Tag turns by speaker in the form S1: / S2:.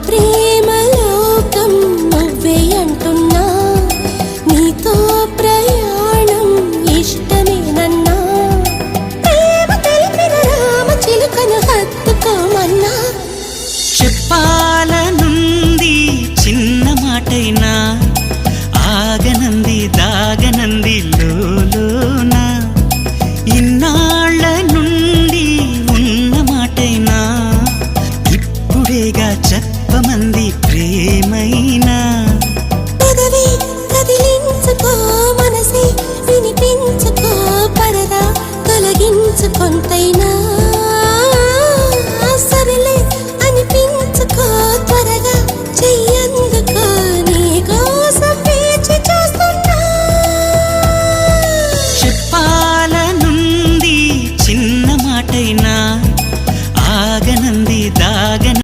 S1: ప్రేమ లోకం నువ్వే అంటున్నా, నీతో ప్రయాణం ఇష్టమేనన్నా, ప్రేమ తెలిపిన రామ చిలుకను హత్తుకోమన్నా.
S2: చెప్పాలనుంది చిన్న మాటైనా, ఆగనంది దాగనంది లోలోనా, ఇన్నాళ్ళ నుండి ఉన్న మాటైనా, ఇప్పుడేగా చెప్పమంది ప్రేమైనా.
S1: పెదవి కదిలించుకో, మనసే వినిపించుకో, పరదా తొలగించు కొంతైనా.